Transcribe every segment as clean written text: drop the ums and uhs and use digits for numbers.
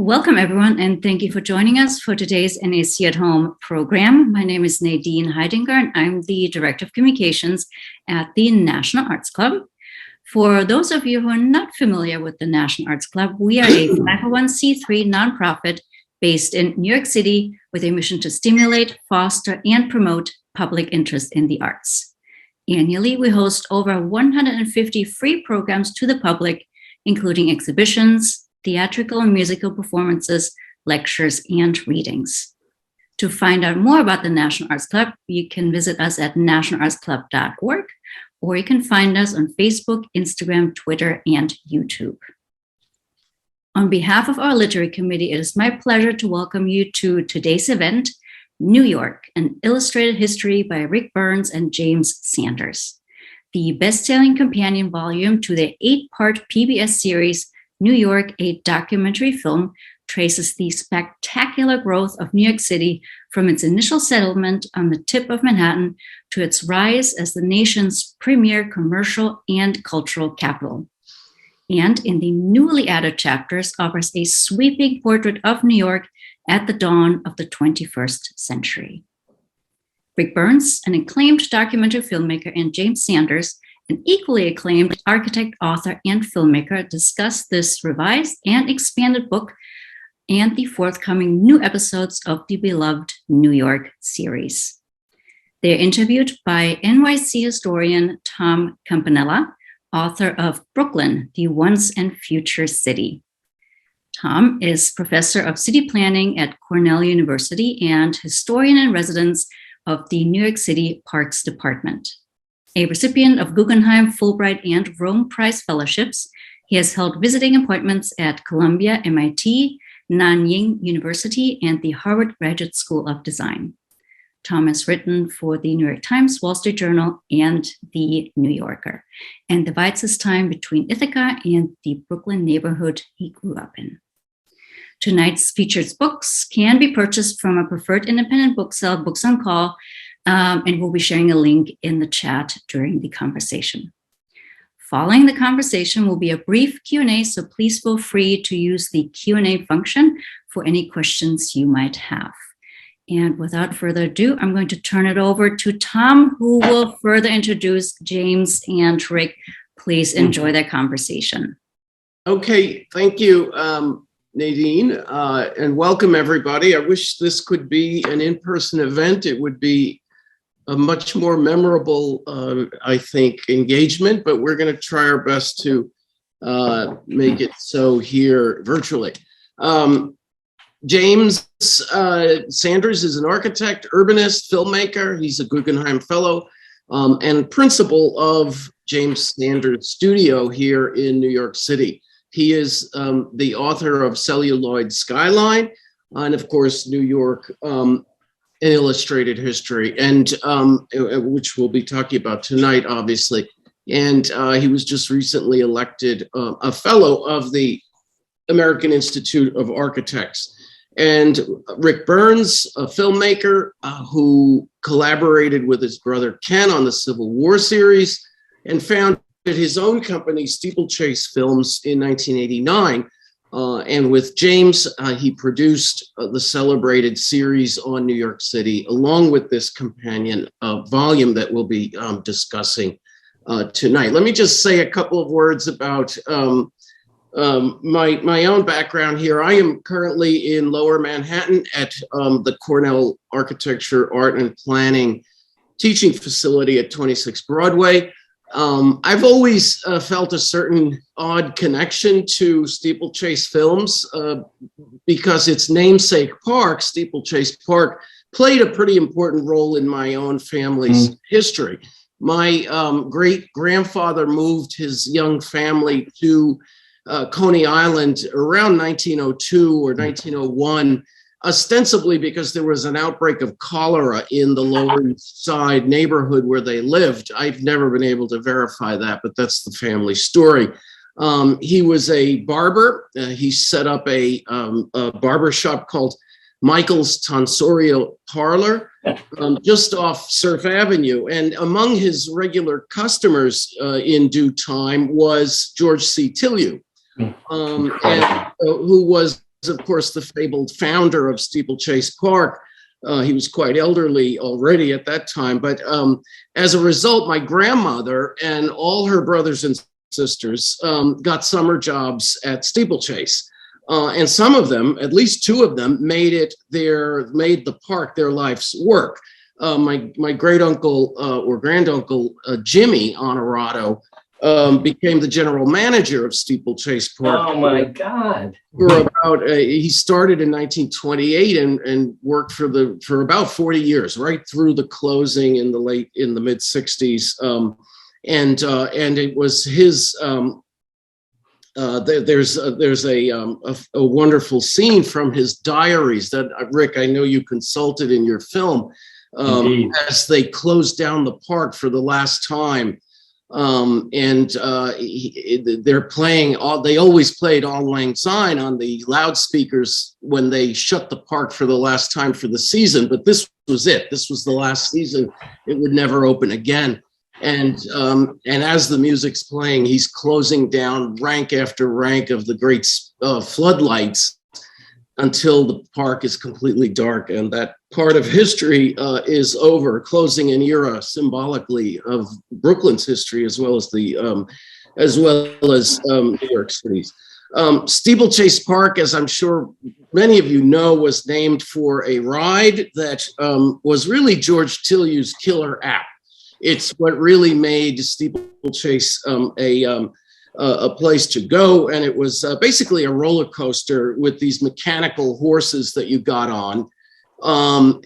Welcome, everyone, and thank you for joining us for today's NAC at Home program. My name is Nadine Heidinger, and I'm the Director of Communications at the National Arts Club. For those of you who are not familiar with the National Arts Club, we are a 501c3 nonprofit based in New York City with a mission to stimulate, foster, and promote public interest in the arts. Annually, we host over 150 free programs to the public, including exhibitions, theatrical and musical performances, lectures, and readings. To find out more about the National Arts Club, you can visit us at nationalartsclub.org, or you can find us on Facebook, Instagram, Twitter, and YouTube. On behalf of our Literary Committee, it is my pleasure to welcome you to today's event, New York, an illustrated history by Rick Burns and James Sanders, the best-selling companion volume to the 8-part PBS series, New York, a documentary film, traces the spectacular growth of New York City from its initial settlement on the tip of Manhattan to its rise as the nation's premier commercial and cultural capital. And in the newly added chapters, offers a sweeping portrait of New York at the dawn of the 21st century. Rick Burns, an acclaimed documentary filmmaker, and James Sanders, an equally acclaimed architect, author, and filmmaker, discuss this revised and expanded book and the forthcoming new episodes of the beloved New York series. They're interviewed by NYC historian Tom Campanella, author of Brooklyn, the Once and Future City. Tom is professor of city planning at Cornell University and historian in residence of the New York City Parks Department. A recipient of Guggenheim, Fulbright, and Rome Prize fellowships, he has held visiting appointments at Columbia, MIT, Nanyang University, and the Harvard Graduate School of Design. Tom has written for the New York Times, Wall Street Journal, and the New Yorker, and divides his time between Ithaca and the Brooklyn neighborhood he grew up in. Tonight's featured books can be purchased from a preferred independent bookseller, Books on Call, and we'll be sharing a link in the chat during the conversation. Following the conversation will be a brief Q&A, so please feel free to use the Q&A function for any questions you might have. And without further ado, I'm going to turn it over to Tom, who will further introduce James and Rick. Please enjoy their conversation. Okay, thank you, Nadine, and welcome everybody. I wish this could be an in-person event. It would be a much more memorable, I think, engagement, but we're going to try our best to make it so here virtually. James Sanders is an architect, urbanist, filmmaker. He's a Guggenheim Fellow and principal of James Sanders Studio here in New York City. He is the author of Celluloid Skyline and, of course, New York, an illustrated history, and which we'll be talking about tonight, obviously. And he was just recently elected a fellow of the American Institute of Architects. And Rick Burns, a filmmaker who collaborated with his brother Ken on the Civil War series and founded his own company, Steeplechase Films, in 1989. And with James, he produced the celebrated series on New York City, along with this companion volume that we'll be discussing tonight. Let me just say a couple of words about my own background here. I am currently in Lower Manhattan at the Cornell Architecture, Art, and Planning teaching facility at 26 Broadway. I've always felt a certain odd connection to Steeplechase Films because its namesake park, Steeplechase Park, played a pretty important role in my own family's history. My great-grandfather moved his young family to Coney Island around 1902 or 1901, ostensibly because there was an outbreak of cholera in the Lower East Side neighborhood where they lived. I've never been able to verify that, but that's the family story. He was a barber. He set up a barber shop called Michael's Tonsorial Parlor just off Surf Avenue. And among his regular customers in due time was George C. Tillieu, who was of course, the fabled founder of Steeplechase Park. He was quite elderly already at that time. But as a result, my grandmother and all her brothers and sisters got summer jobs at Steeplechase. And some of them, at least two of them, made the park their life's work. My great uncle or granduncle, Jimmy Honorado, became the general manager of Steeplechase Park. Oh my God! He started in 1928 and worked for about 40 years, right through the closing in the mid 60s. And it was his. There's a wonderful scene from his diaries that Rick, I know you consulted in your film, as they closed down the park for the last time. They're playing they always played Auld Lang Syne on the loudspeakers when they shut the park for the last time for the season. But this was it. This was the last season. It would never open again. And as the music's playing, he's closing down rank after rank of the great floodlights until the park is completely dark, and that part of history is over, closing an era symbolically of Brooklyn's history as well as New York City's. Steeplechase Park, as I'm sure many of you know, was named for a ride that was really George Tilyou's killer app. It's what really made Steeplechase a place to go, and it was basically a roller coaster with these mechanical horses that you got on.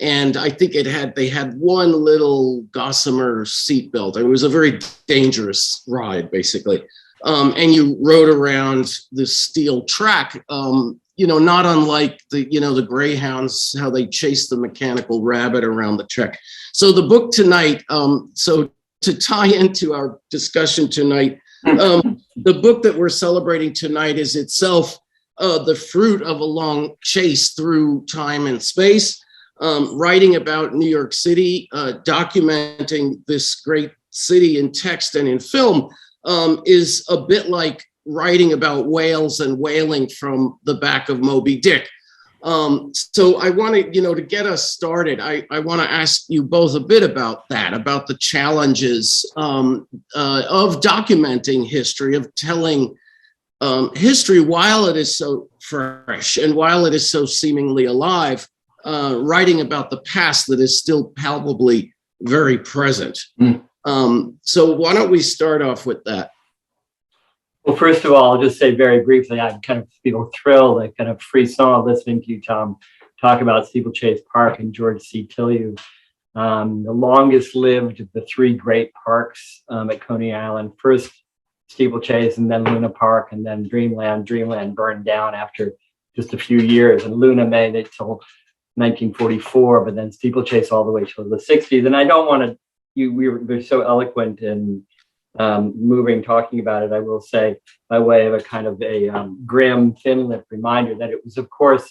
And I think they had one little gossamer seatbelt. It was a very dangerous ride, basically. And you rode around this steel track, not unlike the greyhounds, how they chase the mechanical rabbit around the track. So the book tonight, so to tie into our discussion tonight, the book that we're celebrating tonight is itself the fruit of a long chase through time and space, writing about New York City, documenting this great city in text and in film, is a bit like writing about whales and whaling from the back of Moby Dick. So I want to get us started, I want to ask you both a bit about that, about the challenges of documenting history, of telling history while it is so fresh and while it is so seemingly alive, writing about the past that is still palpably very present. So why don't we start off with that? Well, first of all, I'll just say very briefly, I kind of feel thrilled, I kind of frisson listening to you, Tom, talk about Steeplechase Park and George C. Tilyou, the longest lived of the three great parks at Coney Island. First Steeplechase, and then Luna Park, and then Dreamland. Dreamland burned down after just a few years, and Luna made it till 1944, but then Steeplechase all the way till the 60s. And I don't want to, we're so eloquent and moving talking about it, I will say, by way of a kind of a grim, thin-lipped reminder, that it was, of course,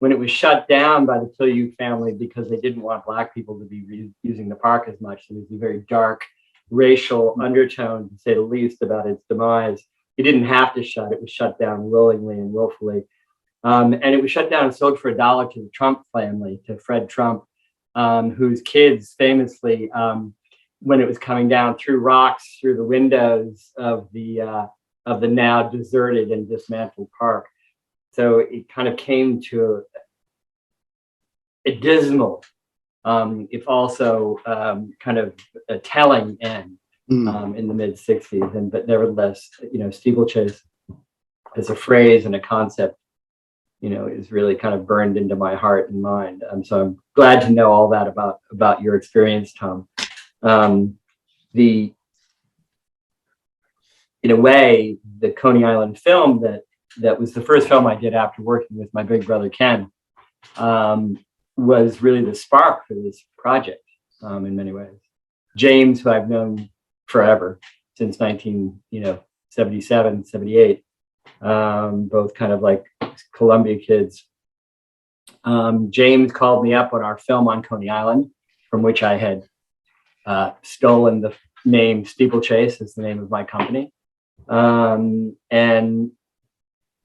when it was shut down by the Tilyou family because they didn't want Black people to be using the park as much. There was a very dark racial undertone, to say the least, about its demise. It didn't have to shut. It was shut down willingly and willfully. And it was shut down and sold for $1 to the Trump family, to Fred Trump, whose kids famously, when it was coming down, threw rocks through the windows of the now deserted and dismantled park. So it kind of came to a dismal, if also kind of a telling end in the mid 60s. But nevertheless, Steeplechase as a phrase and a concept, is really kind of burned into my heart and mind. So I'm glad to know all that about your experience, Tom. In a way, the Coney Island film that was the first film I did after working with my big brother Ken, was really the spark for this project in many ways. James, who I've known forever, since 1977, 78, both kind of like Columbia kids. James called me up on our film on Coney Island, from which I had stolen the name Steeplechase as the name of my company. And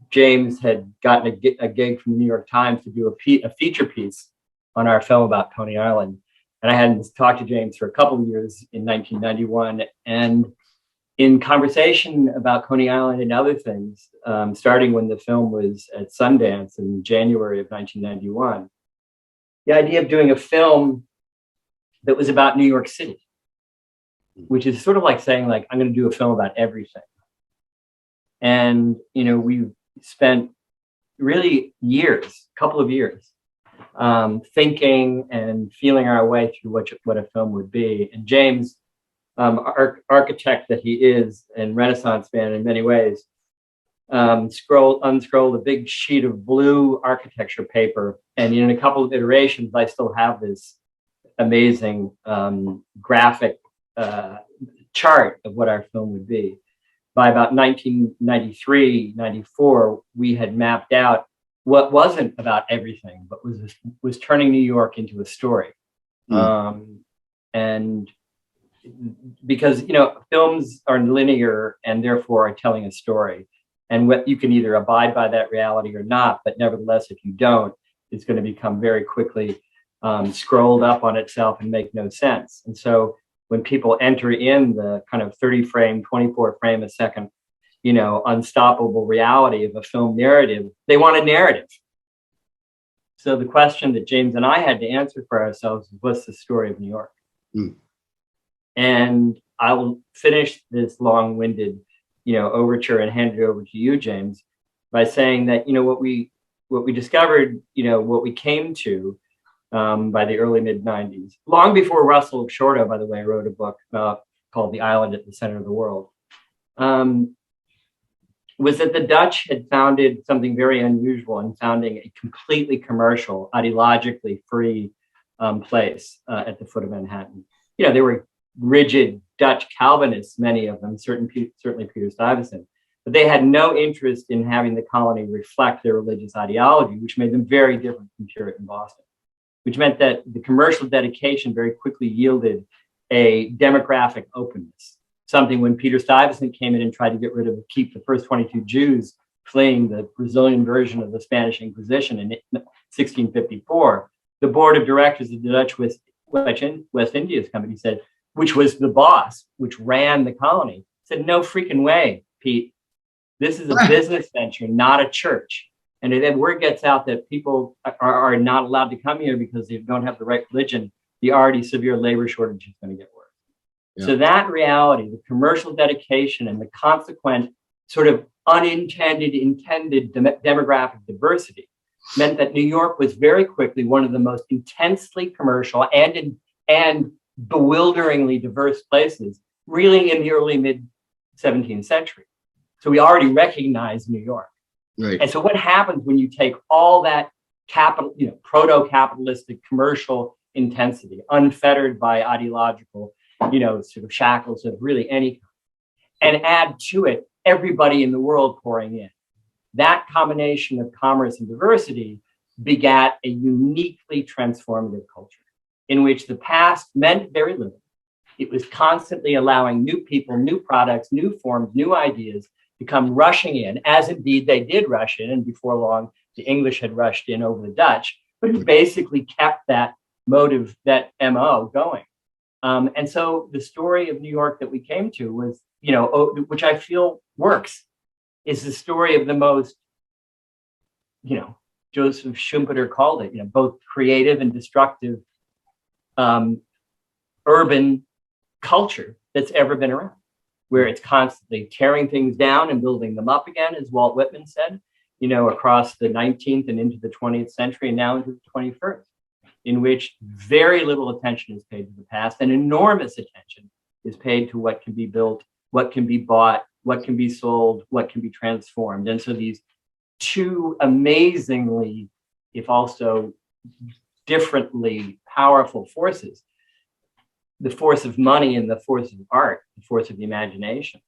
James had gotten a gig from the New York Times to do a feature piece on our film about Coney Island. And I hadn't talked to James for a couple of years in 1991. And in conversation about Coney Island and other things, starting when the film was at Sundance in January of 1991, the idea of doing a film that was about New York City, which is sort of like saying, like, I'm going to do a film about everything. And, we spent really a couple of years, thinking and feeling our way through what a film would be. And James, architect that he is and Renaissance man in many ways, unscrolled a big sheet of blue architecture paper. And in a couple of iterations, I still have this amazing graphic chart of what our film would be. By about 1993, 94, we had mapped out what wasn't about everything, but was turning New York into a story. And because, films are linear and therefore are telling a story. And what you can either abide by that reality or not, but nevertheless, if you don't, it's going to become very quickly scrolled up on itself and make no sense. And so when people enter in the kind of 30 frame, 24 frame a second, unstoppable reality of a film narrative, they want a narrative. So the question that James and I had to answer for ourselves was, what's the story of New York? And I will finish this long-winded, overture and hand it over to you, James, by saying that, what we discovered, what we came to by the early mid-90s, long before Russell Shorto, by the way, wrote a book called The Island at the Center of the World, was that the Dutch had founded something very unusual in founding a completely commercial, ideologically free place at the foot of Manhattan. They were rigid Dutch Calvinists, many of them, certainly Peter Stuyvesant, but they had no interest in having the colony reflect their religious ideology, which made them very different from Puritan Boston, which meant that the commercial dedication very quickly yielded a demographic openness, something when Peter Stuyvesant came in and tried to keep the first 22 Jews fleeing the Brazilian version of the Spanish Inquisition in 1654, the board of directors of the Dutch West Indies Company said, which was the boss, which ran the colony, said, no freaking way, Pete. This is a business venture, not a church. And then word gets out that people are not allowed to come here because they don't have the right religion, the already severe labor shortage is going to get worse. Yeah. So that reality, the commercial dedication and the consequent sort of intended demographic diversity meant that New York was very quickly one of the most intensely commercial and bewilderingly diverse places, really in the early mid-17th century. So we already recognized New York. Right. And so what happens when you take all that proto-capitalistic commercial intensity, unfettered by ideological, sort of shackles of really any kind, and add to it everybody in the world pouring in? That combination of commerce and diversity begat a uniquely transformative culture in which the past meant very little. It was constantly allowing new people, new products, new forms, new ideas to come rushing in, as indeed they did rush in, and before long, the English had rushed in over the Dutch, but it basically kept that motive, that MO going. And so the story of New York that we came to was, which I feel works, is the story of the most, Joseph Schumpeter called it, both creative and destructive urban culture that's ever been around, where it's constantly tearing things down and building them up again, as Walt Whitman said, across the 19th and into the 20th century and now into the 21st, in which very little attention is paid to the past and enormous attention is paid to what can be built, what can be bought, what can be sold, what can be transformed. And so these two amazingly, if also differently powerful forces, the force of money and the force of art, the force of the imagination,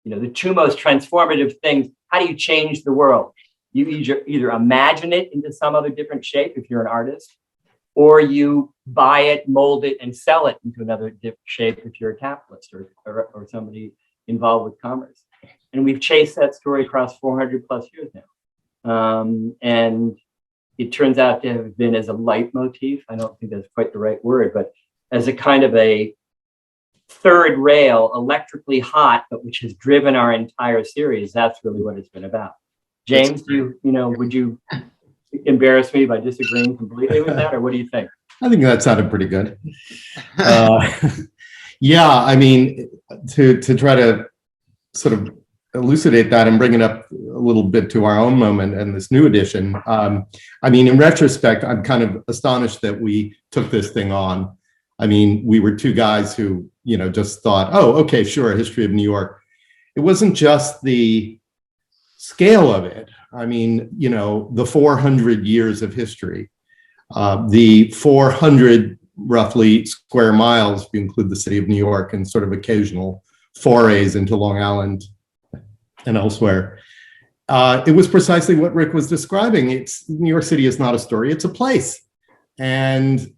the two most transformative things. How do you change the world? You either imagine it into some other different shape if you're an artist, or you buy it, mold it, and sell it into another different shape if you're a capitalist or somebody involved with commerce. And we've chased that story across 400 plus years now. And it turns out to have been as a leitmotif. I don't think that's quite the right word, but as a kind of a third rail, electrically hot, but which has driven our entire series. That's really what it's been about. James, would you embarrass me by disagreeing completely with that, or what do you think? I think that sounded pretty good. Yeah, I mean, to try to sort of elucidate that and bring it up a little bit to our own moment and this new edition. I mean, in retrospect, I'm kind of astonished that we took this thing on. I mean, we were two guys who, just thought, oh, okay, sure, history of New York. It wasn't just the scale of it. I mean, the 400 years of history, the 400 roughly square miles, if you include the city of New York, and sort of occasional forays into Long Island and elsewhere. It was precisely what Rick was describing. New York City is not a story, it's a place. And,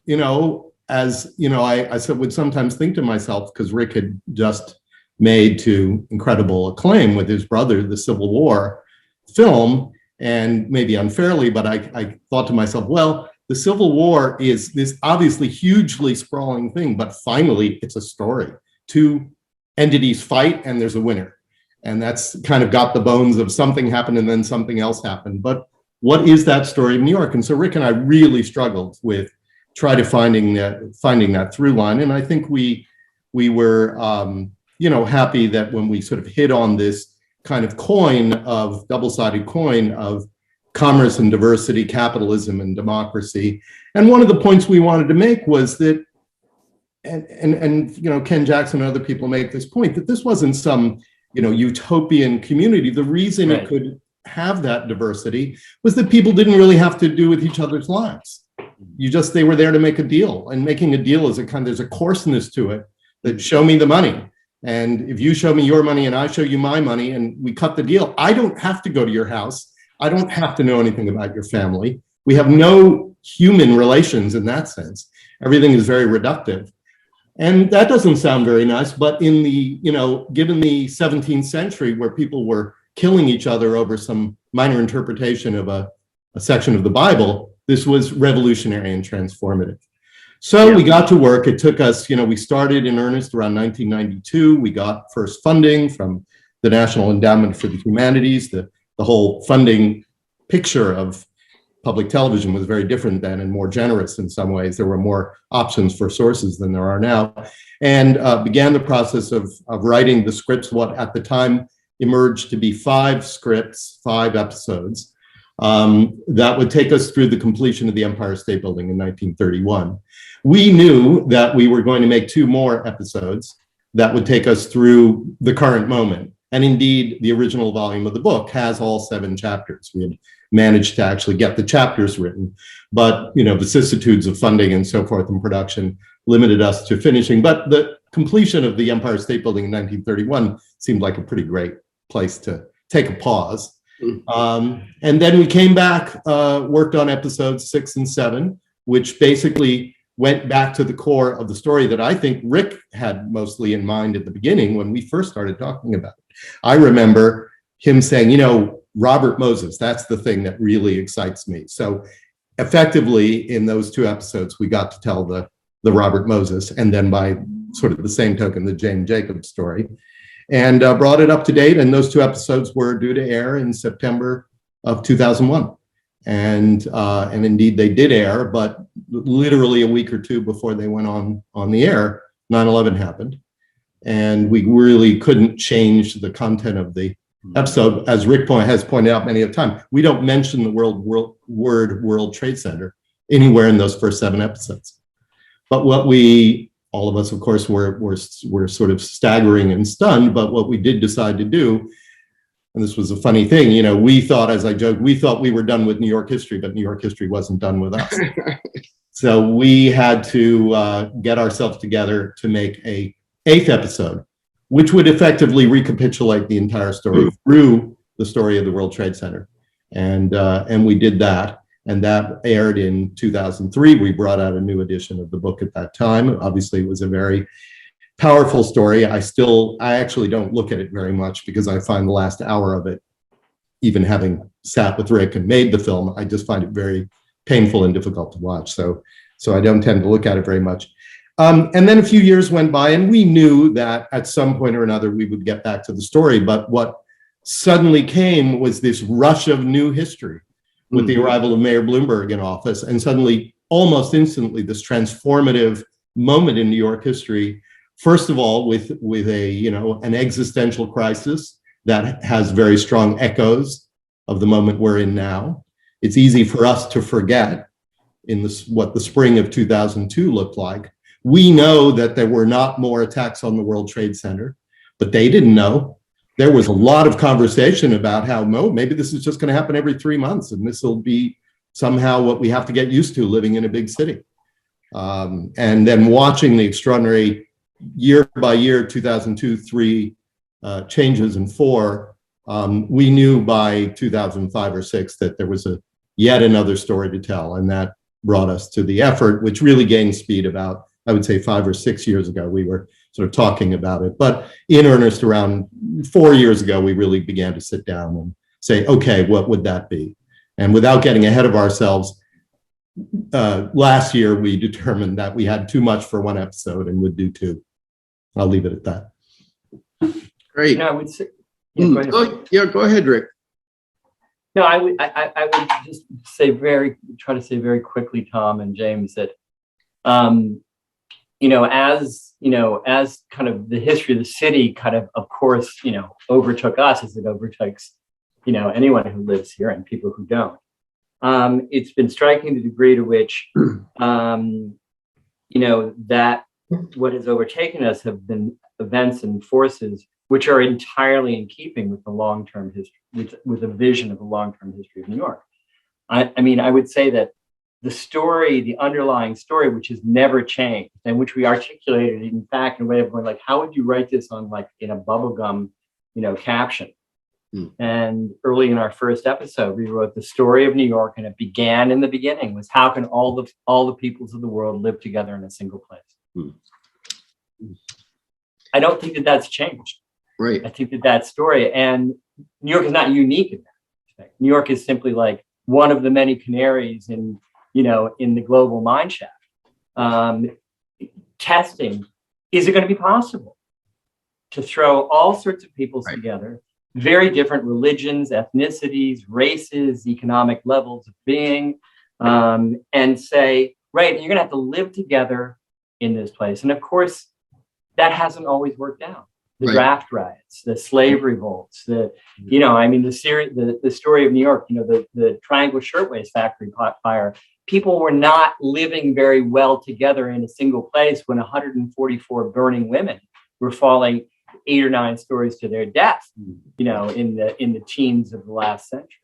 I would sometimes think to myself, because Rick had just made to incredible acclaim with his brother, the Civil War film, and maybe unfairly, but I thought to myself, well, the Civil War is this obviously hugely sprawling thing, but finally it's a story. Two entities fight and there's a winner. And that's kind of got the bones of something happened and then something else happened. But what is that story of New York? And so Rick and I really struggled with finding that through line. And I think we were, happy that when we sort of hit on this kind of double-sided coin of commerce and diversity, capitalism and democracy. And one of the points we wanted to make was that, and Ken Jackson and other people make this point, that this wasn't some, utopian community. The reason Right. It could have that diversity was that people didn't really have to do with each other's lives. They were there to make a deal, and making a deal is there's a coarseness to it that show me the money. And if you show me your money and I show you my money and we cut the deal, I don't have to go to your house. I don't have to know anything about your family. We have no human relations in that sense. Everything is very reductive. And that doesn't sound very nice, but in the, given the 17th century where people were killing each other over some minor interpretation of a section of the Bible, this was revolutionary and transformative. So we got to work. It took us, we started in earnest around 1992. We got first funding from the National Endowment for the Humanities. The whole funding picture of public television was very different then and more generous in some ways. There were more options for sources than there are now, and began the process of writing the scripts, what at the time emerged to be 5 scripts, 5 episodes, that would take us through the completion of the Empire State Building in 1931. We knew that we were going to make 2 more episodes that would take us through the current moment. And indeed, the original volume of the book has all 7 chapters. We had managed to actually get the chapters written, but vicissitudes of funding and so forth and production limited us to finishing. But the completion of the Empire State Building in 1931 seemed like a pretty great place to take a pause. And then we came back, worked on episodes 6 and 7, which basically went back to the core of the story that I think Rick had mostly in mind at the beginning when we first started talking about it. I remember him saying, Robert Moses, that's the thing that really excites me. So effectively in those 2 episodes, we got to tell the Robert Moses, and then by sort of the same token, the Jane Jacobs story, and brought it up to date. And those 2 episodes were due to air in September of 2001. And indeed they did air, but literally a week or 2 before they went on the air, 9/11 happened. And we really couldn't change the content of the episode. As Rick has pointed out many a time, we don't mention the word World Trade Center anywhere in those first 7 episodes. But what all of us, of course, were sort of staggering and stunned, but what we did decide to do, and this was a funny thing, we thought, as I joked, we thought we were done with New York history, but New York history wasn't done with us. So we had to get ourselves together to make a 8th episode, which would effectively recapitulate the entire story through the story of the World Trade Center. And we did that, and that aired in 2003. We brought out a new edition of the book at that time. Obviously, it was a very powerful story. I actually don't look at it very much because I find the last hour of it, even having sat with Rick and made the film, I just find it very painful and difficult to watch. So I don't tend to look at it very much. And then a few years went by, and we knew that at some point or another we would get back to the story. But what suddenly came was this rush of new history with the arrival of Mayor Bloomberg in office, and suddenly, almost instantly, this transformative moment in New York history. First of all, with a an existential crisis that has very strong echoes of the moment we're in now. It's easy for us to forget what the spring of 2002 looked like. We know that there were not more attacks on the World Trade Center, but they didn't know. There was a lot of conversation about how maybe this is just going to happen every 3 months, and this will be somehow what we have to get used to living in a big city. And then watching the extraordinary year by year, 2002, 3 changes and 4, we knew by 2005 or 6 that there was yet another story to tell, and that brought us to the effort, which really gained speed about, I would say, 5 or 6 years ago. We were sort of talking about it, but in earnest around 4 years ago, we really began to sit down and say, okay, what would that be? And without getting ahead of ourselves, last year we determined that we had too much for 1 episode and would do 2. I'll leave it at that. Great. I would say, go ahead, Rick. No, I would just try to say very quickly, Tom and James, that as kind of the history of the city kind of course, overtook us as it overtakes, anyone who lives here and people who don't. It's been striking the degree to which, that what has overtaken us have been events and forces which are entirely in keeping with the long-term history, with a vision of the long-term history of New York. I mean, I would say that the underlying story, which has never changed, and which we articulated, in fact, in a way of going like, how would you write this on like in a bubblegum, caption? And early in our first episode, we wrote the story of New York, and it began in the beginning was how can all the peoples of the world live together in a single place? I don't think that that's changed. Right. I think that story, and New York is not unique in that respect. New York is simply like one of the many canaries in the global mine shaft. Testing, is it going to be possible to throw all sorts of peoples together, very different religions, ethnicities, races, economic levels of being, and say, right, you're going to have to live together in this place. And of course, that hasn't always worked out. The draft riots, the slave revolts, the story of New York, the Triangle Shirtwaist Factory fire. People were not living very well together in a single place when 144 burning women were falling 8 or 9 stories to their death, in the teens of the last century.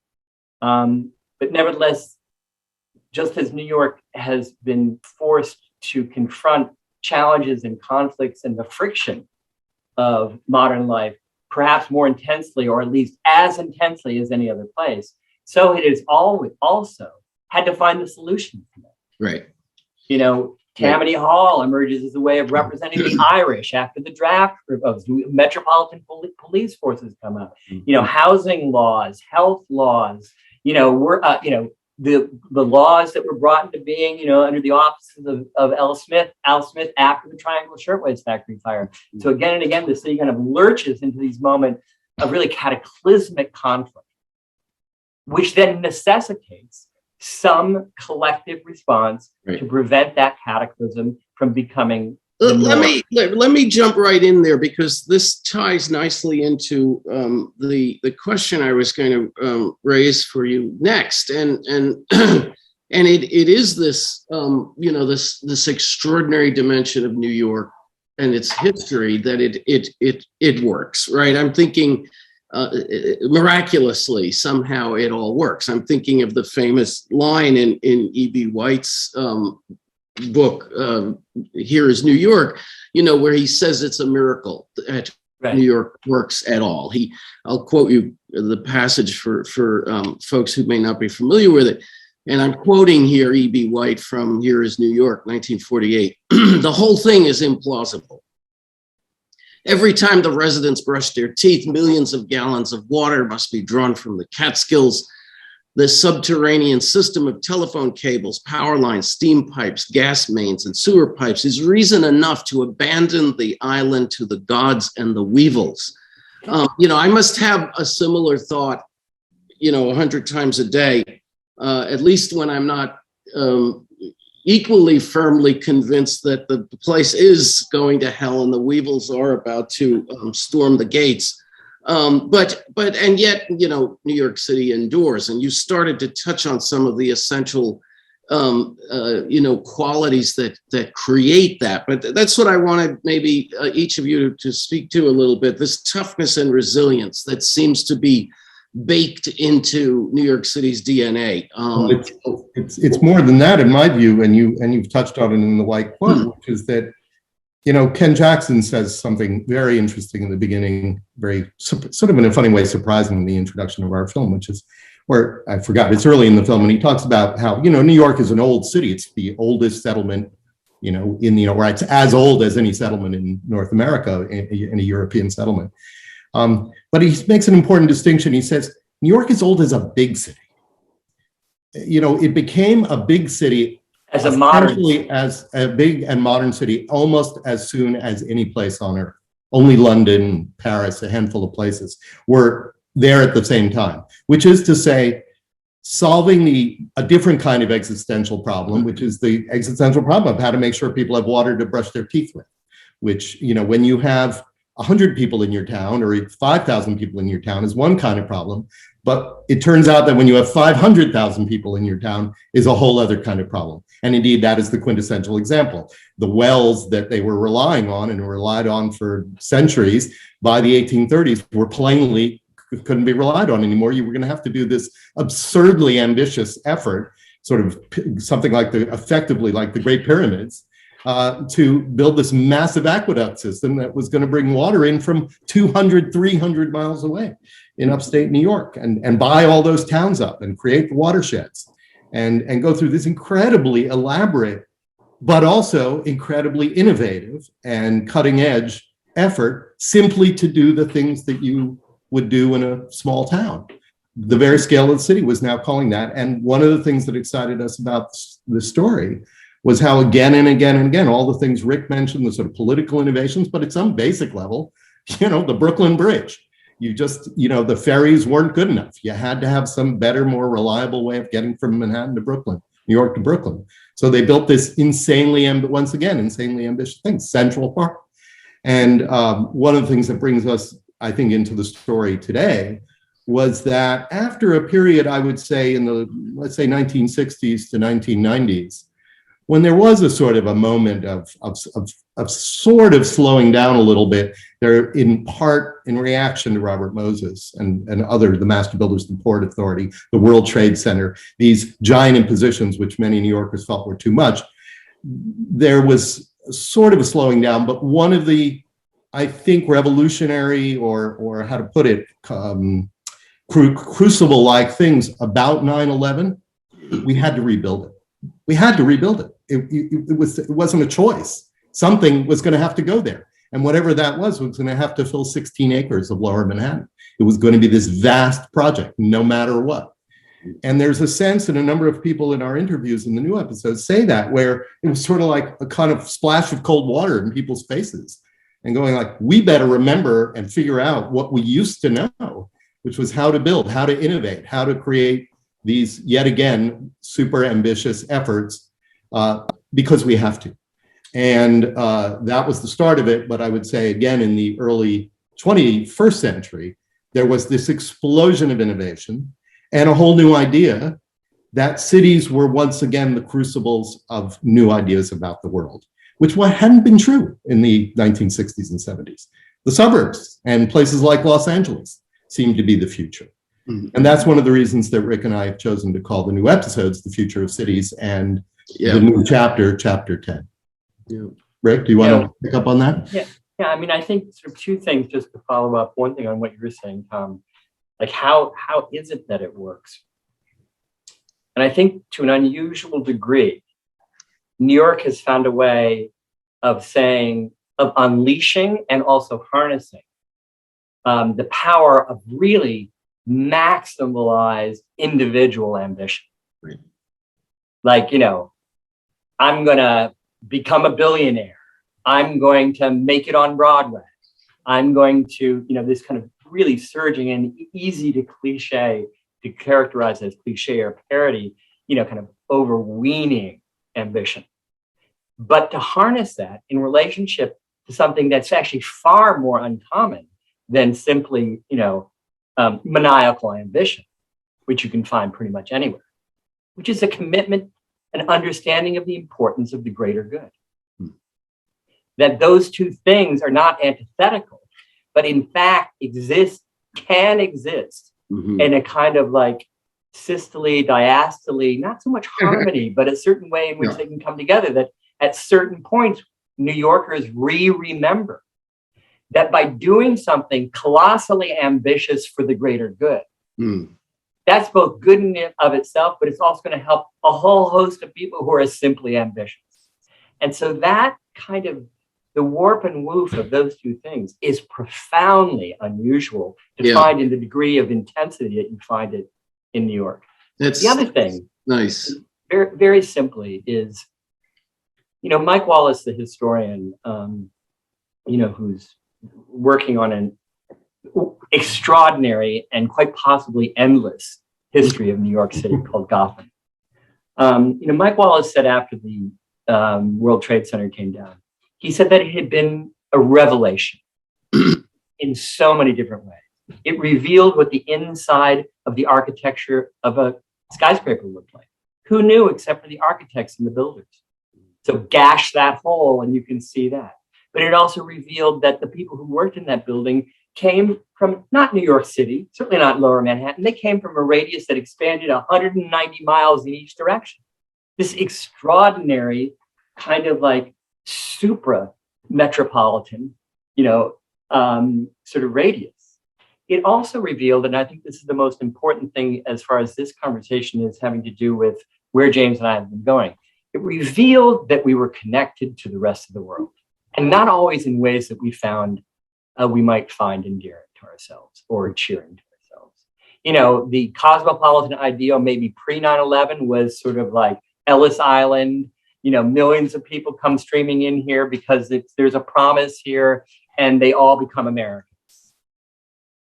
But nevertheless, just as New York has been forced to confront challenges and conflicts and the friction of modern life, perhaps more intensely, or at least as intensely as any other place, so it has always also had to find the solution to that. Right. Tammany Hall emerges as a way of representing the Irish after the draft of metropolitan police forces come out. Housing laws, health laws. The laws that were brought into being, under the auspices of Al Smith after the Triangle Shirtwaist Factory fire. So again and again, the city kind of lurches into these moments of really cataclysmic conflict, which then necessitates some collective response to prevent that cataclysm from becoming. Let me jump right in there, because this ties nicely into the question I was going to raise for you next, and it is this this extraordinary dimension of New York and its history that it works, right? I'm thinking miraculously somehow it all works. I'm thinking of the famous line in E.B. White's book, Here is New York, where he says it's a miracle that New York works at all. I'll quote you the passage for folks who may not be familiar with it. And I'm quoting here E.B. White from Here is New York, 1948. The whole thing is implausible. Every time the residents brush their teeth, millions of gallons of water must be drawn from the Catskills. The subterranean system of telephone cables, power lines, steam pipes, gas mains, and sewer pipes is reason enough to abandon the island to the gods and the weevils. I must have a similar thought, 100 times a day, at least when I'm not equally firmly convinced that the place is going to hell and the weevils are about to storm the gates. And yet, New York City endures, and you started to touch on some of the essential, qualities that create that. But that's what I wanted maybe each of you to speak to a little bit, this toughness and resilience that seems to be baked into New York City's DNA. It's more than that, in my view, and you've touched on it in the white quote, which is that, Ken Jackson says something very interesting in the beginning, very sort of in a funny way, surprising in the introduction of our film, which is where I forgot, it's early in the film, and he talks about how, New York is an old city. It's the oldest settlement, where it's as old as any settlement in North America, in a European settlement. But he makes an important distinction. He says, New York is old as a big city. It became a big city as a big and modern city almost as soon as any place on earth. Only London, Paris, a handful of places were there at the same time, which is to say, solving a different kind of existential problem, which is the existential problem of how to make sure people have water to brush their teeth with, which, when you have 100 people in your town or 5,000 people in your town is one kind of problem. But it turns out that when you have 500,000 people in your town is a whole other kind of problem. And indeed, that is the quintessential example. The wells that they were relying on and relied on for centuries by the 1830s were plainly couldn't be relied on anymore. You were going to have to do this absurdly ambitious effort, sort of something like effectively like the Great Pyramids, to build this massive aqueduct system that was going to bring water in from 200, 300 miles away in upstate New York and buy all those towns up and create the watersheds and go through this incredibly elaborate, but also incredibly innovative and cutting edge effort simply to do the things that you would do in a small town. The very scale of the city was now calling that. And one of the things that excited us about the story was how again and again and again, all the things Rick mentioned, the sort of political innovations, but at some basic level, the Brooklyn Bridge, the ferries weren't good enough. You had to have some better, more reliable way of getting from Manhattan to Brooklyn, New York to Brooklyn. So they built this insanely ambitious thing, Central Park. And one of the things that brings us, I think, into the story today was that after a period, I would say in the, let's say 1960s to 1990s, when there was a sort of a moment of sort of slowing down a little bit, there in part in reaction to Robert Moses and the master builders, the Port Authority, the World Trade Center, these giant impositions, which many New Yorkers felt were too much, there was sort of a slowing down. But one of the, I think, revolutionary or how to put it, crucible-like things about 9/11, we had to rebuild it. We had to rebuild it. It wasn't a choice. Something was going to have to go there. And whatever that was going to have to fill 16 acres of lower Manhattan. It was going to be this vast project, no matter what. And there's a sense, and a number of people in our interviews in the new episodes say that, where it was sort of like a kind of splash of cold water in people's faces and going like, we better remember and figure out what we used to know, which was how to build, how to innovate, how to create these, yet again, super ambitious efforts, because we have to. And that was the start of it. But I would say, again, in the early 21st century, there was this explosion of innovation and a whole new idea that cities were once again the crucibles of new ideas about the world, which hadn't been true in the 1960s and 70s. The suburbs and places like Los Angeles seemed to be the future. And that's one of the reasons that Rick and I have chosen to call the new episodes The Future of Cities and the new chapter, Chapter 10. Yeah. Rick, do you want to pick up on that? Yeah. I mean, I think sort of two things just to follow up. One thing on what you were saying, Tom, like how is it that it works? And I think to an unusual degree, New York has found a way of saying, of unleashing and also harnessing the power of really maximalized individual ambition. Right. Like, I'm going to become a billionaire. I'm going to make it on Broadway. I'm going to, this kind of really surging and easy to characterize as cliche or parody, kind of overweening ambition. But to harness that in relationship to something that's actually far more uncommon than simply, maniacal ambition, which you can find pretty much anywhere, which is a commitment and understanding of the importance of the greater good. That those two things are not antithetical, but in fact can exist in a kind of like systole, diastole, not so much harmony, but a certain way in which they can come together, that at certain points, New Yorkers remember that by doing something colossally ambitious for the greater good, that's both good in and of itself, but it's also going to help a whole host of people who are simply ambitious. And so that kind of the warp and woof of those two things is profoundly unusual to find in the degree of intensity that you find it in New York. The other thing, nice, very, very simply, is, Mike Wallace, the historian, who's working on an extraordinary and quite possibly endless history of New York City called Gotham. Mike Wallace said after the World Trade Center came down, he said that it had been a revelation in so many different ways. It revealed what the inside of the architecture of a skyscraper looked like. Who knew except for the architects and the builders? So gash that hole and you can see that. But it also revealed that the people who worked in that building came from not New York City, certainly not Lower Manhattan. They came from a radius that expanded 190 miles in each direction. This extraordinary kind of like supra metropolitan, sort of radius. It also revealed, and I think this is the most important thing as far as this conversation is having to do with where James and I have been going. It revealed that we were connected to the rest of the world, and not always in ways that we might find endearing to ourselves or cheering to ourselves. The cosmopolitan ideal, maybe pre 9/11, was sort of like Ellis Island. Millions of people come streaming in here because there's a promise here, and they all become Americans.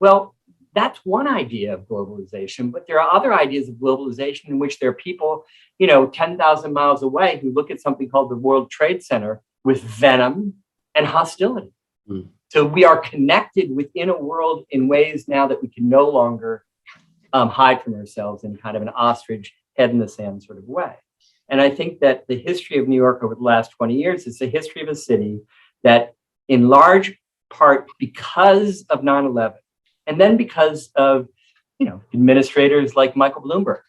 Well, that's one idea of globalization, but there are other ideas of globalization in which there are people, 10,000 miles away who look at something called the World Trade Center with venom and hostility. So we are connected within a world in ways now that we can no longer hide from ourselves in kind of an ostrich head in the sand sort of way. And I think that the history of New York over the last 20 years is the history of a city that, in large part because of 9/11, and then because of, administrators like Michael Bloomberg,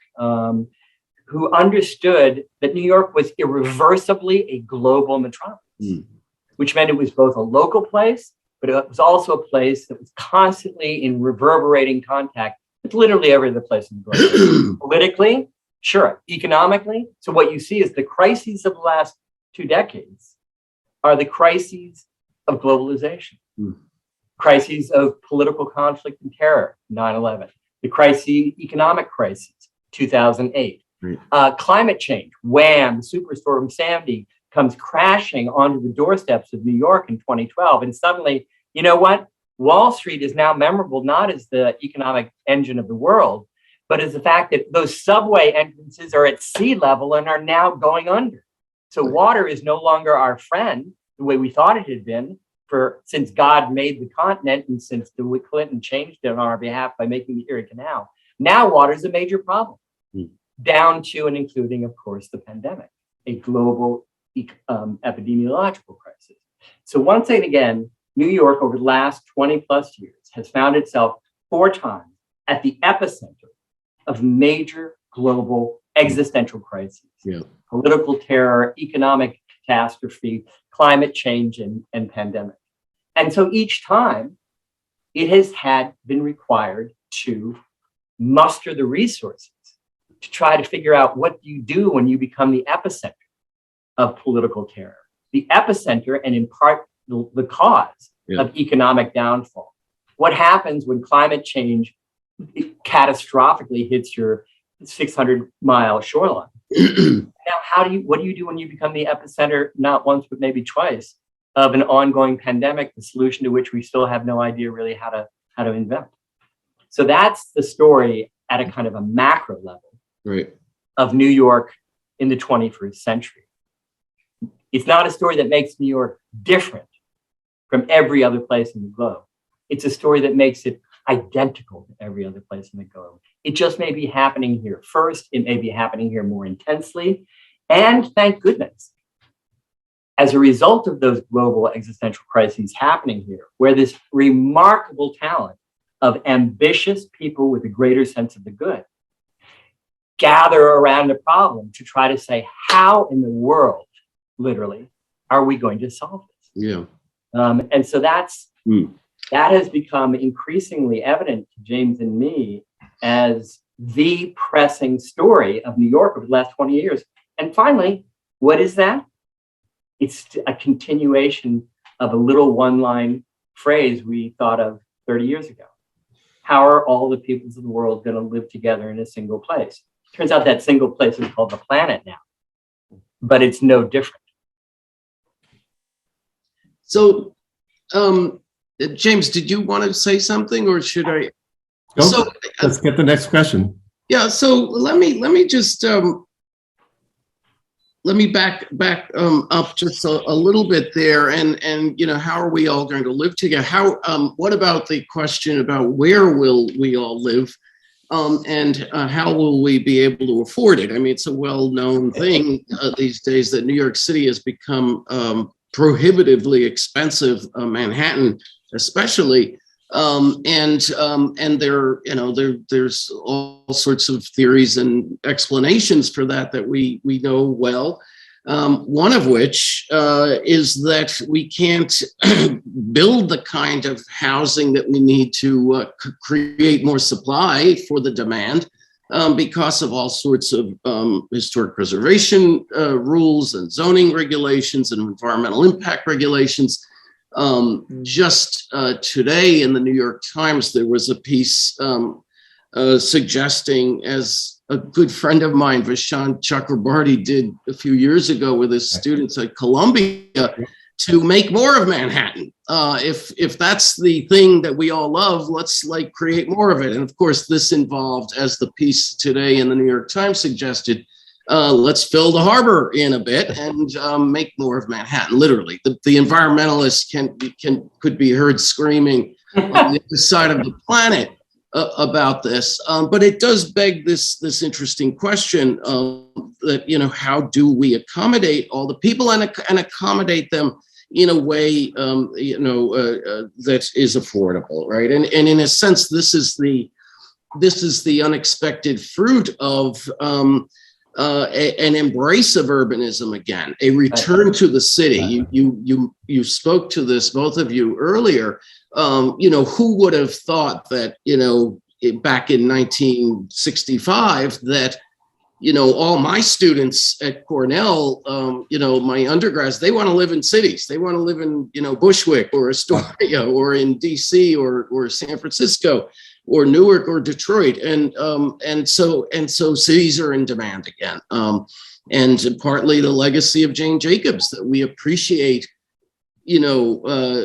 who understood that New York was irreversibly a global metropolis, which meant it was both a local place, but it was also a place that was constantly in reverberating contact with literally every other place in the globe. Politically, sure. Economically, so what you see is the crises of the last 2 decades are the crises of globalization. Crises of political conflict and terror, 9/11. The economic crisis, 2008. Climate change, wham, Superstorm Sandy comes crashing onto the doorsteps of New York in 2012. And suddenly, you know what? Wall Street is now memorable not as the economic engine of the world, but as the fact that those subway entrances are at sea level and are now going under. So water is no longer our friend the way we thought it had been since God made the continent and since Clinton changed it on our behalf by making the Erie Canal. Now water is a major problem, down to and including, of course, the pandemic, a global epidemiological crisis. So once again, New York over the last 20 plus years has found itself 4 times at the epicenter of major global existential crises, political terror, economic catastrophe, climate change, and pandemic. And so each time it has been required to muster the resources to try to figure out what you do when you become the epicenter of political terror. The epicenter, and in part the cause of economic downfall. What happens when climate change catastrophically hits your 600-mile shoreline? Now, what do you do when you become the epicenter, not once, but maybe twice, of an ongoing pandemic, the solution to which we still have no idea really how to invent? So that's the story at a kind of a macro level of New York in the 21st century. It's not a story that makes New York different from every other place in the globe. It's a story that makes it identical to every other place in the globe. It just may be happening here first. It may be happening here more intensely. And thank goodness, as a result of those global existential crises happening here, where this remarkable talent of ambitious people with a greater sense of the good gather around a problem to try to say, how in the world, literally, are we going to solve this? And so that has become increasingly evident to James and me as the pressing story of New York over the last 20 years. And finally, what is that? It's a continuation of a little one-line phrase we thought of 30 years ago. How are all the peoples of the world going to live together in a single place? Turns out that single place is called the planet now, but it's no different. So, James, did you want to say something, or should I? So let's get the next question. Yeah. So let me just let me back up just a little bit there, and how are we all going to live together? What about the question about where will we all live, and how will we be able to afford it? I mean, it's a well-known thing these days that New York City has become prohibitively expensive, Manhattan especially, and there's all sorts of theories and explanations for that we know well. One of which is that we can't build the kind of housing that we need to create more supply for the demand because of all sorts of historic preservation rules and zoning regulations and environmental impact regulations. Just today in the New York Times, there was a piece suggesting, as a good friend of mine, Vishant Chakrabarty, did a few years ago with his students at Columbia, to make more of Manhattan. If that's the thing that we all love, let's create more of it. And of course, this involved, as the piece today in the New York Times suggested, let's fill the harbor in a bit and make more of Manhattan. Literally, the environmentalists could be heard screaming on the other side of the planet about this. But it does beg this interesting question that how do we accommodate all the people and accommodate them in a way that is affordable, right? And in a sense, this is the unexpected fruit of an embrace of urbanism again, a return to the city. You spoke to this, both of you, earlier. Who would have thought that back in 1965 that all my students at Cornell, my undergrads, they want to live in cities. They want to live in Bushwick or Astoria or in DC or San Francisco or Newark or Detroit, and so cities are in demand again, and partly the legacy of Jane Jacobs, that we appreciate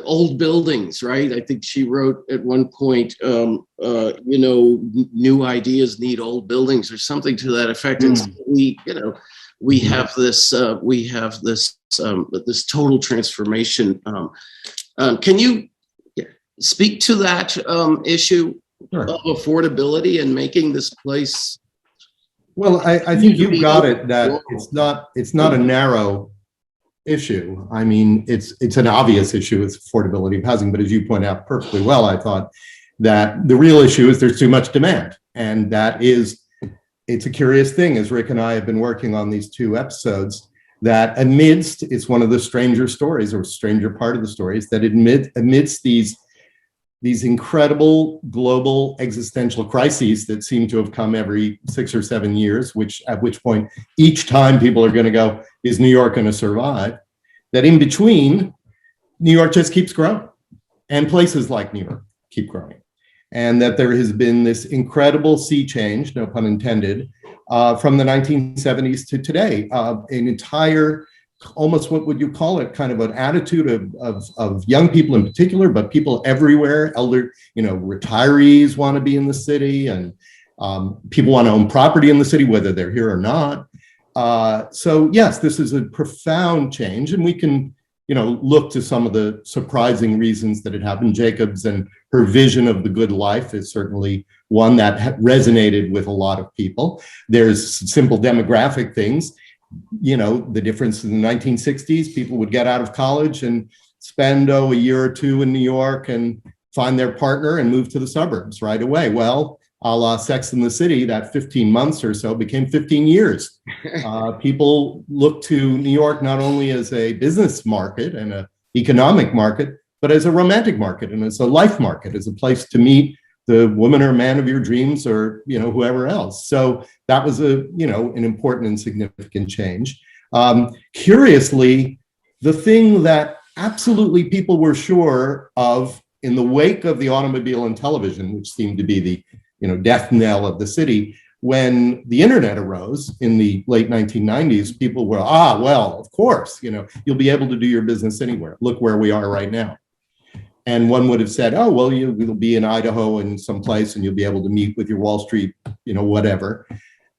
old buildings, right? I think she wrote at one point, new ideas need old buildings, or something to that effect. And so we have this this total transformation. Can you speak to that issue? Sure. Of affordability and making this place? Well, I think you got it, that it's not a narrow issue. I mean, it's an obvious issue. It's affordability of housing, but as you point out perfectly well, I thought that the real issue is there's too much demand, and it's a curious thing, as Rick and I have been working on these 2 episodes, that it's one of the stranger stories, or stranger part of the stories, that amidst these incredible global existential crises that seem to have come every 6 or 7 years, at which point each time people are going to go, is New York going to survive? That in between, New York just keeps growing, and places like New York keep growing. And that there has been this incredible sea change, no pun intended, from the 1970s to today. An entire, almost what would you call it, kind of an attitude of young people in particular, but people everywhere, elder, retirees want to be in the city, and people want to own property in the city, whether they're here or not. So yes, this is a profound change, and we can look to some of the surprising reasons that it happened. Jacobs and her vision of the good life is certainly one that resonated with a lot of people. There's simple demographic things. The difference in the 1960s, people would get out of college and spend a year or two in New York and find their partner and move to the suburbs right away. Well, a la Sex and the City, that 15 months or so became 15 years. People look to New York not only as a business market and an economic market, but as a romantic market and as a life market, as a place to meet the woman or man of your dreams, or whoever else. So that was an important and significant change. Curiously, the thing that absolutely people were sure of in the wake of the automobile and television, which seemed to be the death knell of the city, when the internet arose in the late 1990s, people were, well, of course, you'll be able to do your business anywhere. Look where we are right now. And one would have said, well, you'll be in Idaho in some place and you'll be able to meet with your Wall Street, whatever.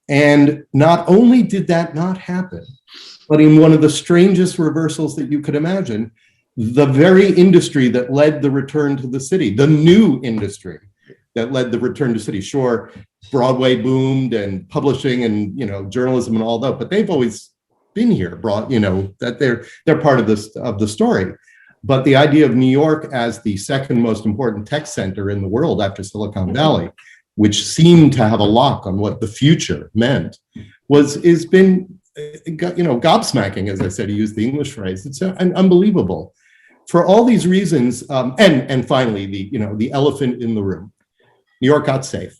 And not only did that not happen, but in one of the strangest reversals that you could imagine, the very industry that led the return to the city, the new industry that led the return to city. Sure, Broadway boomed and publishing and journalism and all that, but they've always been here. That they're part of the story. But the idea of New York as the second most important tech center in the world after Silicon Valley, which seemed to have a lock on what the future meant, has been gobsmacking, as I said, to use the English phrase. It's unbelievable for all these reasons. And finally, the elephant in the room. New York got safe.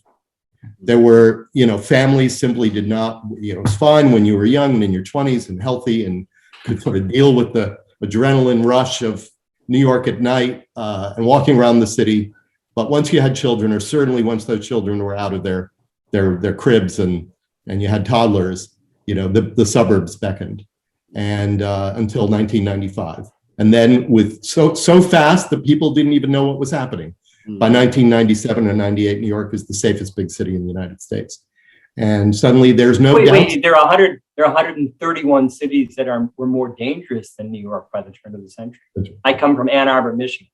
There were, families simply did not, it's fine when you were young and in your 20s and healthy and could sort of deal with the adrenaline rush of New York at night and walking around the city. But once you had children, or certainly once those children were out of their cribs and you had toddlers, the suburbs beckoned, and until 1995. And then with so fast that people didn't even know what was happening. By 1997 or 98, New York is the safest big city in the United States. And suddenly there's no doubt. Wait, there are 131 cities that were more dangerous than New York by the turn of the century. I come from Ann Arbor, Michigan.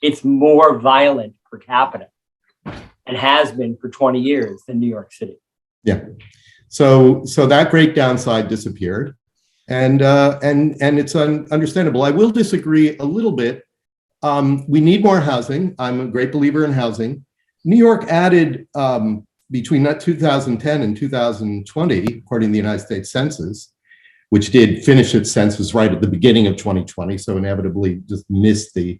It's more violent per capita and has been for 20 years than New York City. Yeah. So that great downside disappeared. And it's understandable. I will disagree a little bit. We need more housing. I'm a great believer in housing. New York added between 2010 and 2020, according to the United States Census, which did finish its census right at the beginning of 2020, so inevitably just missed the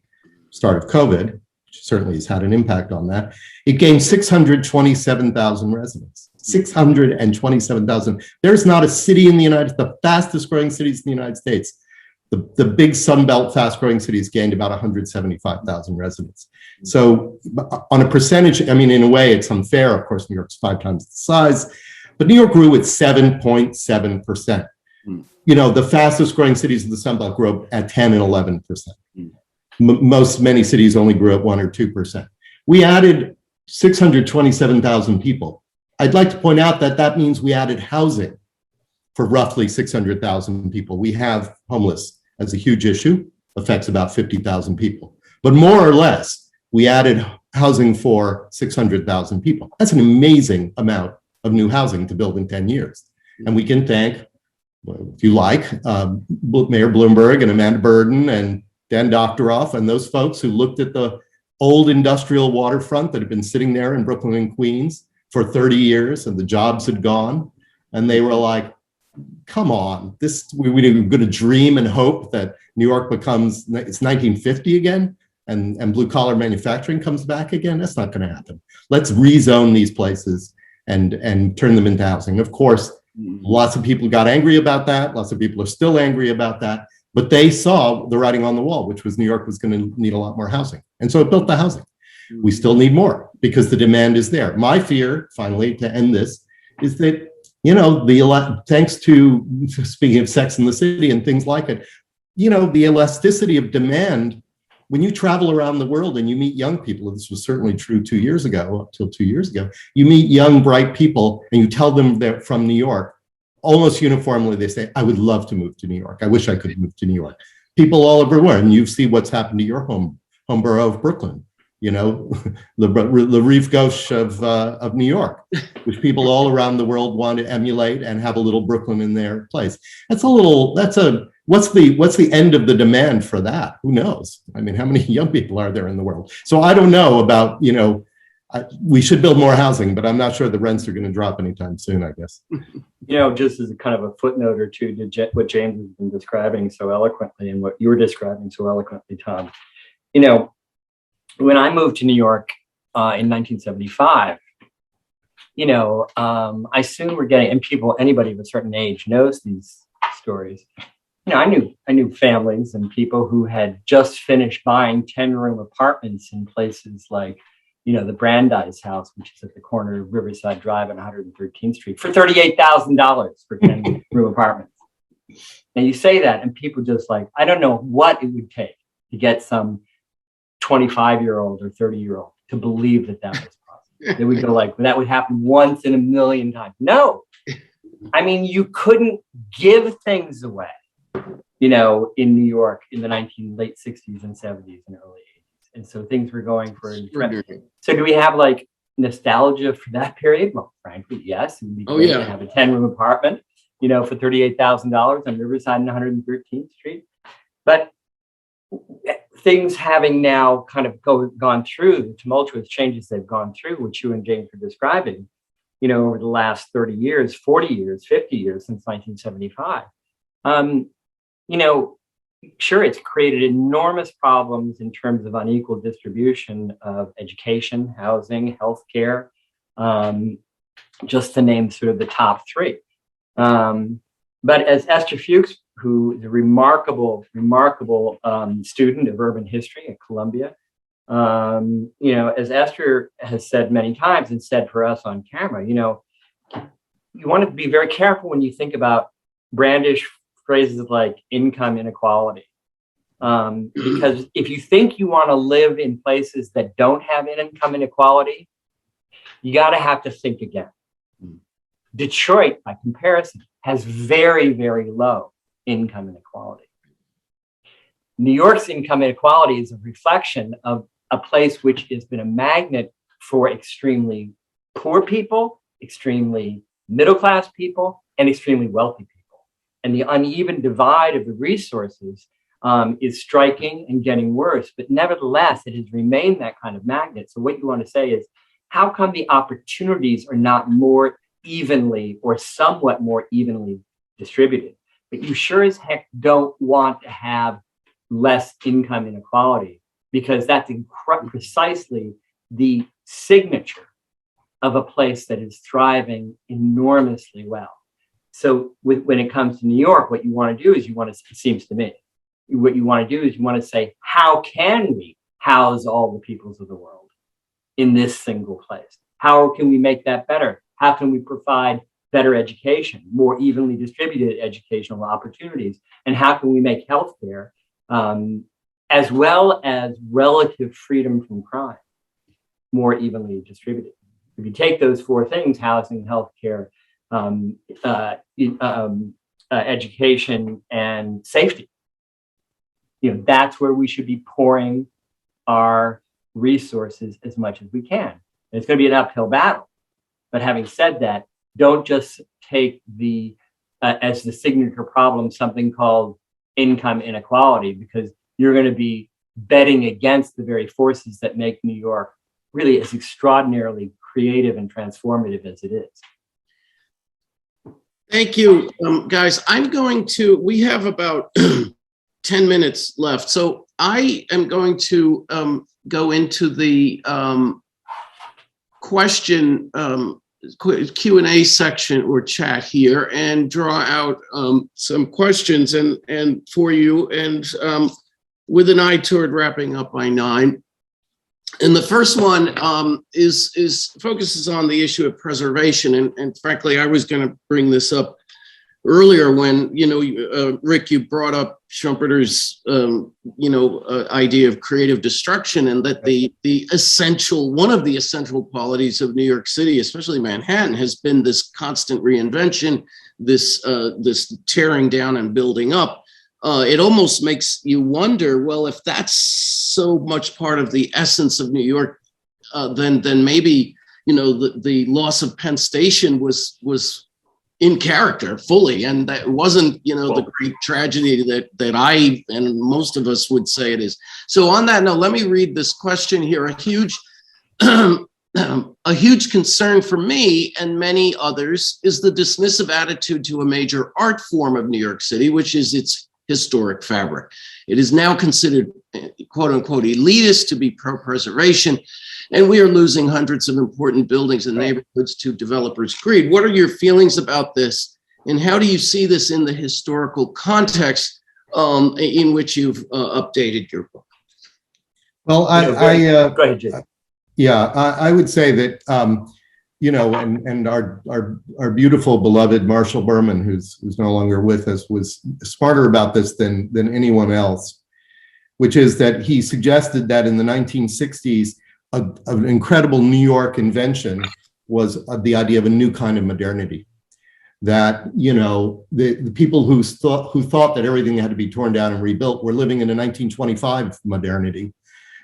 start of COVID, which certainly has had an impact on that. It gained 627,000 residents. 627,000. There's not a city in the fastest growing cities in the United States. The big Sunbelt fast-growing cities gained about 175,000 residents. So on a percentage, in a way, it's unfair. Of course, New York's 5 times the size, but New York grew at 7.7%. The fastest growing cities of the Sunbelt grew up at 10 and 11%. Many cities only grew at 1 or 2%. We added 627,000 people. I'd like to point out that means we added housing for roughly 600,000 people. We have homeless as a huge issue, affects about 50,000 people. But more or less, we added housing for 600,000 people. That's an amazing amount of new housing to build in 10 years. And we can thank, if you like, Mayor Bloomberg and Amanda Burden and Dan Doctoroff and those folks who looked at the old industrial waterfront that had been sitting there in Brooklyn and Queens for 30 years and the jobs had gone. And they were like, come on, we're going to dream and hope that New York becomes, it's 1950 again, and blue collar manufacturing comes back again. That's not going to happen. Let's rezone these places and turn them into housing. Of course, lots of people got angry about that. Lots of people are still angry about that. But they saw the writing on the wall, which was New York was going to need a lot more housing. And so it built the housing. We still need more because the demand is there. My fear, finally, to end this, is that, thanks to, speaking of Sex in the City and things like it, the elasticity of demand, when you travel around the world and you meet young people, this was certainly true 2 years ago, up till 2 years ago, you meet young, bright people and you tell them they're from New York, almost uniformly they say, I would love to move to New York. I wish I could move to New York. People all everywhere, and you see what's happened to your home borough of Brooklyn, the Rive Gauche of New York, which people all around the world want to emulate and have a little Brooklyn in their place. What's the end of the demand for that? Who knows? I mean, how many young people are there in the world? So I don't know about, we should build more housing, but I'm not sure the rents are going to drop anytime soon, I guess. Just as a kind of a footnote or two to what James has been describing so eloquently and what you were describing so eloquently, Tom. When I moved to New York in 1975, I soon were getting, and anybody of a certain age knows these stories. I knew families and people who had just finished buying 10-room apartments in places like, the Brandeis House, which is at the corner of Riverside Drive and 113th Street, for $38,000 for 10-room apartments. And you say that, and people just like, I don't know what it would take to get some 25-year-old or 30-year-old to believe that was possible. They would go like, that would happen once in a million times. No, I mean, you couldn't give things away, in New York in the late 60s and 70s and early 80s. And so things were going for incredible. So do we have like nostalgia for that period? Well, frankly, yes. It would be great to have a 10-room apartment, for $38,000 on Riverside and 113th Street. But things having now kind of gone through the tumultuous changes they've gone through, which you and James were describing, over the last 30 years, 40 years, 50 years since 1975. Sure, it's created enormous problems in terms of unequal distribution of education, housing, healthcare, just to name sort of the top three. But as Esther Fuchs, who is a remarkable student of urban history at Columbia, as Esther has said many times and said for us on camera, you want to be very careful when you think about brandish phrases like income inequality. Because if you think you want to live in places that don't have income inequality, you got to have to think again. Detroit, by comparison, has very, very low income inequality. New York's income inequality is a reflection of a place which has been a magnet for extremely poor people, extremely middle-class people, and extremely wealthy people. And the uneven divide of the resources is striking and getting worse. But nevertheless, it has remained that kind of magnet. So what you want to say is, how come the opportunities are not more evenly or somewhat more evenly distributed? But you sure as heck don't want to have less income inequality, because that's precisely the signature of a place that is thriving enormously well. So when it comes to New York, what you want to do is it seems to me, what you want to do is you want to say, how can we house all the peoples of the world in this single place? How can we make that better? How can we provide better education, more evenly distributed educational opportunities? And how can we make healthcare, as well as relative freedom from crime, more evenly distributed? If you take those four things, housing, healthcare, education, and safety, that's where we should be pouring our resources as much as we can. And it's going to be an uphill battle. But having said that, don't just take as the signature problem something called income inequality, because you're going to be betting against the very forces that make New York really as extraordinarily creative and transformative as it is. Thank you, guys. We have about 10 minutes left. So I am going to go into the question Q&A section or chat here and draw out some questions and for you, and with an eye toward wrapping up by 9. And the first one is focuses on the issue of preservation. And frankly, I was going to bring this up earlier when, Rick, you brought up Schumpeter's, idea of creative destruction, and that one of the essential qualities of New York City, especially Manhattan, has been this constant reinvention, this tearing down and building up. It almost makes you wonder, well, if that's so much part of the essence of New York, then maybe, the loss of Penn Station was in character fully, and that wasn't, the great tragedy that I and most of us would say it is. So on that note, let me read this question here. A huge concern for me and many others is the dismissive attitude to a major art form of New York City, which is its historic fabric. It is now considered, quote unquote, elitist to be pro-preservation, and we are losing hundreds of important buildings and neighborhoods to developers' greed. What are your feelings about this, and how do you see this in the historical context in which you've updated your book? Well, Go ahead, Jay. I would say that and our beautiful beloved Marshall Berman, who's no longer with us, was smarter about this than anyone else, which is that he suggested that in the 1960s, an incredible New York invention was the idea of a new kind of modernity. That the people who thought that everything had to be torn down and rebuilt were living in a 1925 modernity,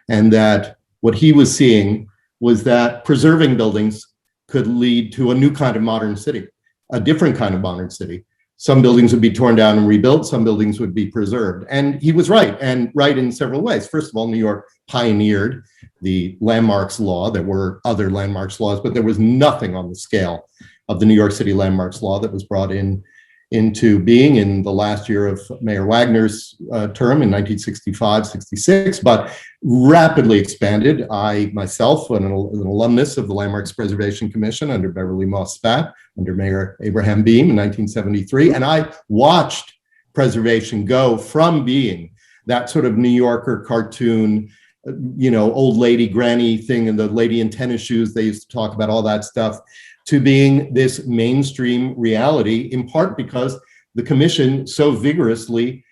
and that what he was seeing was that preserving buildings could lead to a new kind of modern city, a different kind of modern city. Some buildings would be torn down and rebuilt, some buildings would be preserved. And he was right, and right in several ways. First of all, New York pioneered the landmarks law. There were other landmarks laws, but there was nothing on the scale of the New York City landmarks law that was brought into being in the last year of Mayor Wagner's term in 1965-66, but rapidly expanded. I myself, an alumnus of the Landmarks Preservation Commission under Beverly Moss Spatt, under Mayor Abraham Beame in 1973, and I watched preservation go from being that sort of New Yorker cartoon, old lady granny thing, and the lady in tennis shoes, they used to talk about all that stuff, to being this mainstream reality, in part because the commission so vigorously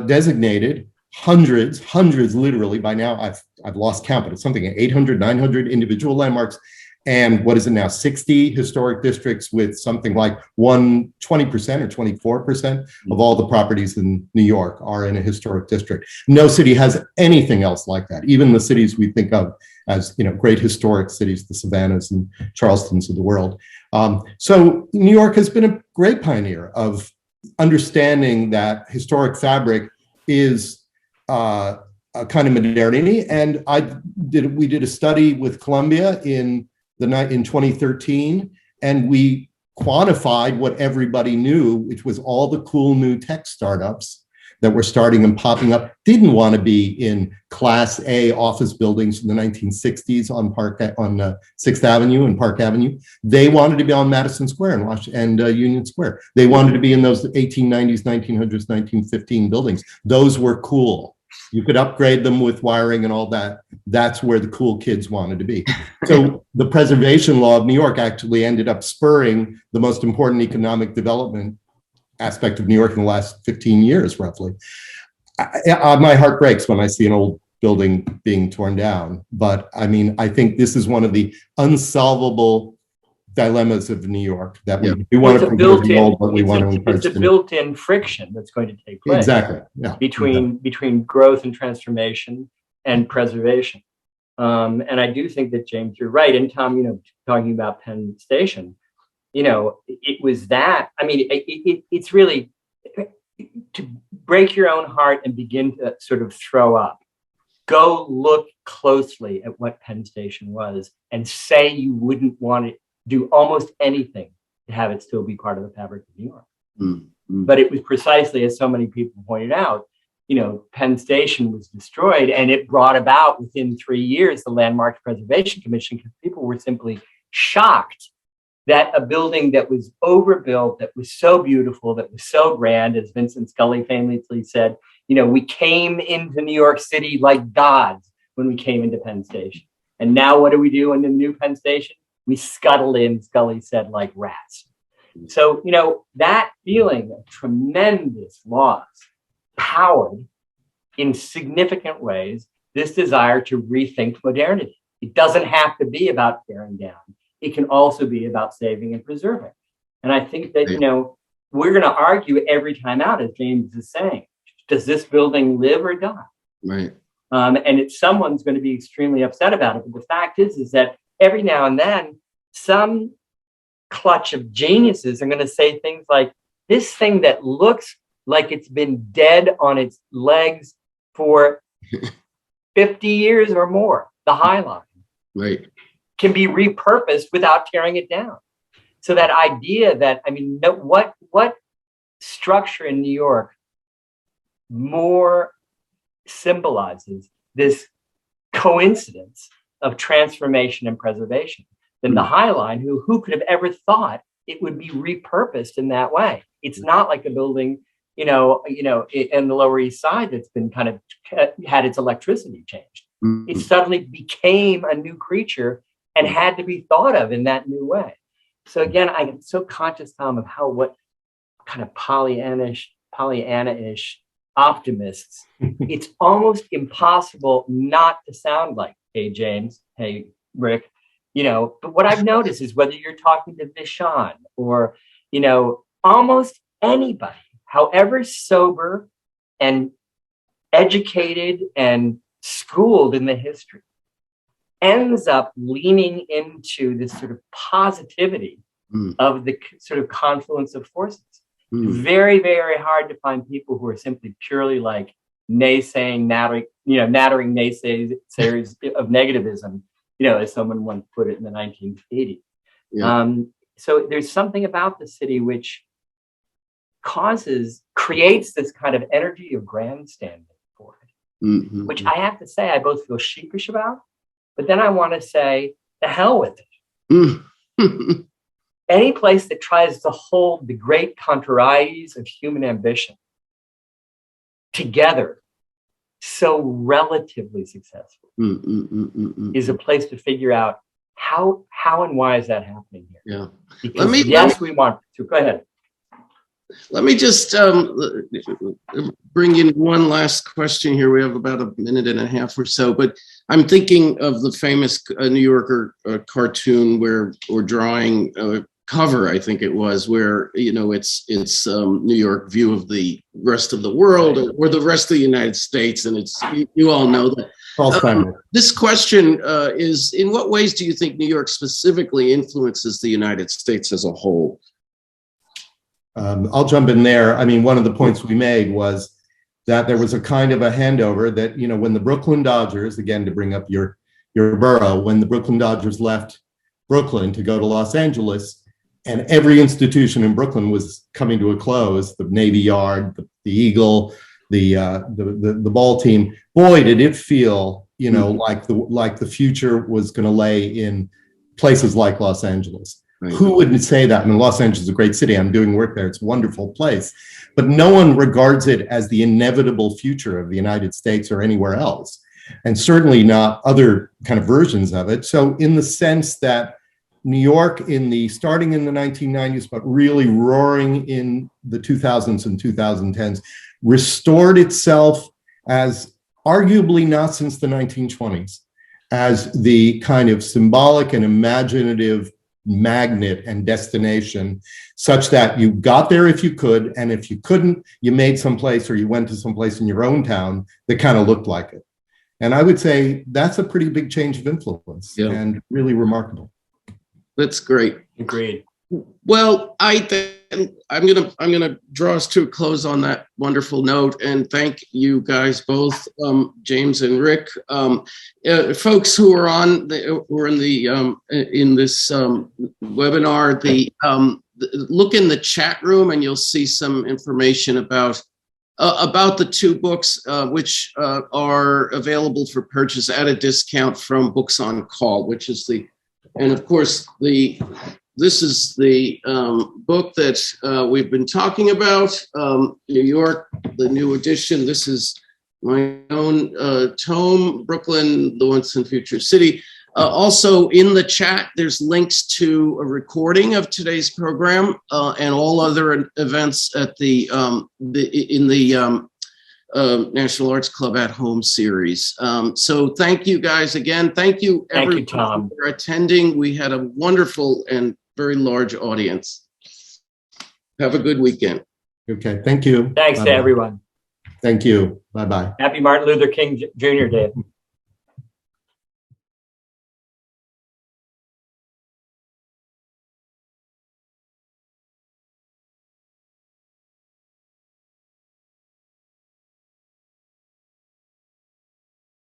designated hundreds, literally, by now I've lost count, but it's something 800, 900 individual landmarks. And what is it now, 60 historic districts with something like 20% or 24% of all the properties in New York are in a historic district. No city has anything else like that. Even the cities we think of as great historic cities, the Savannahs and Charlestons of the world. So New York has been a great pioneer of understanding that historic fabric is a kind of modernity. And we did a study with Columbia in 2013, and we quantified what everybody knew, which was all the cool new tech startups that were starting and popping up didn't want to be in Class A office buildings in the 1960s on 6th Avenue and Park Avenue. They wanted to be on Madison Square and Union Square. They wanted to be in those 1890s, 1900s, 1915 buildings. Those were cool. You could upgrade them with wiring and all that. That's where the cool kids wanted to be. So the preservation law of New York actually ended up spurring the most important economic development aspect of New York in the last 15 years, roughly. My heart breaks when I see an old building being torn down. But I mean, I think this is one of the unsolvable dilemmas of New York, that we want to preserve the old, but we want to encourage it's a built-in friction that's going to take place. Exactly. Between growth and transformation and preservation. And I do think that, James, you're right. And Tom, talking about Penn Station, it was that. I mean, it's really to break your own heart and begin to sort of throw up. Go look closely at what Penn Station was and say you wouldn't want to do almost anything to have it still be part of the fabric of New York. Mm-hmm. But it was precisely, as so many people pointed out, Penn Station was destroyed, and it brought about within 3 years the Landmarks Preservation Commission, because people were simply shocked that a building that was overbuilt, that was so beautiful, that was so grand, as Vincent Scully famously said, we came into New York City like gods when we came into Penn Station. And now what do we do in the new Penn Station? We scuttle in, Scully said, like rats. So, that feeling of tremendous loss powered in significant ways this desire to rethink modernity. It doesn't have to be about tearing down. It can also be about saving and preserving. And I think that, we're going to argue every time out, as James is saying, does this building live or die? Right. And someone's going to be extremely upset about it. But the fact is that every now and then, some clutch of geniuses are going to say things like, this thing that looks like it's been dead on its legs for 50 years or more, the High Line, right, can be repurposed without tearing it down. So that idea that, what structure in New York more symbolizes this coincidence of transformation and preservation than the High Line, who could have ever thought it would be repurposed in that way? It's not like a building, in the Lower East Side that's been kind of had its electricity changed. Mm-hmm. It suddenly became a new creature and had to be thought of in that new way. So again, I am so conscious, Tom, of what kind of Pollyanna-ish optimists, it's almost impossible not to sound like, hey, James, hey, Rick, but what I've noticed is whether you're talking to Vishaan or, almost anybody, however sober and educated and schooled in the history, ends up leaning into this sort of positivity of the sort of confluence of forces. Very, very hard to find people who are simply purely like nattering naysayers of negativism, as someone once put it in the 1980s. Yeah. So there's something about the city which creates this kind of energy of grandstanding for it, which I have to say I both feel sheepish about, but then I want to say, the hell with it. Any place that tries to hold the great contraries of human ambition together so relatively successful is a place to figure out how and why is that happening here. Yeah. Because we want to. Go ahead. Let me just bring in one last question here. We have about a minute and a half or so, but I'm thinking of the famous New Yorker cartoon or drawing cover, I think it was, where it's New York view of the rest of the world or the rest of the United States, and it's you all know that. This question is: in what ways do you think New York specifically influences the United States as a whole? I'll jump in there. I mean, one of the points we made was that there was a kind of a handover that, when the Brooklyn Dodgers, again, to bring up your borough, when the Brooklyn Dodgers left Brooklyn to go to Los Angeles, and every institution in Brooklyn was coming to a close, the Navy Yard, the Eagle, the ball team, boy, did it feel, like the future was going to lay in places like Los Angeles. Right. Who wouldn't say that? I mean, Los Angeles is a great city. I'm doing work there. It's a wonderful place. But no one regards it as the inevitable future of the United States or anywhere else. And certainly not other kind of versions of it. So in the sense that New York starting in the 1990s, but really roaring in the 2000s and 2010s, restored itself as arguably not since the 1920s, as the kind of symbolic and imaginative magnet and destination, such that you got there if you could, and if you couldn't, you made someplace or you went to someplace in your own town that kind of looked like it. And I would say that's a pretty big change of influence and really remarkable. That's great. Agreed. Well, I'm gonna draw us to a close on that wonderful note, and thank you guys both, James and Rick. Folks who are in this webinar, look in the chat room, and you'll see some information about the two books, which are available for purchase at a discount from Books on Call, which is and of course, the this is the book that we've been talking about, New York, the new edition. This is my own tome, Brooklyn, the Once and Future City. Also in the chat, there's links to a recording of today's program and all other events at the National Arts Club at Home series. So thank you guys again. Thank you everyone Tom. for attending. We had a wonderful and very large audience. Have a good weekend. Okay, thank you. Thanks Bye-bye. to everyone. Thank you. Bye-bye. Happy Martin Luther King Jr. Day.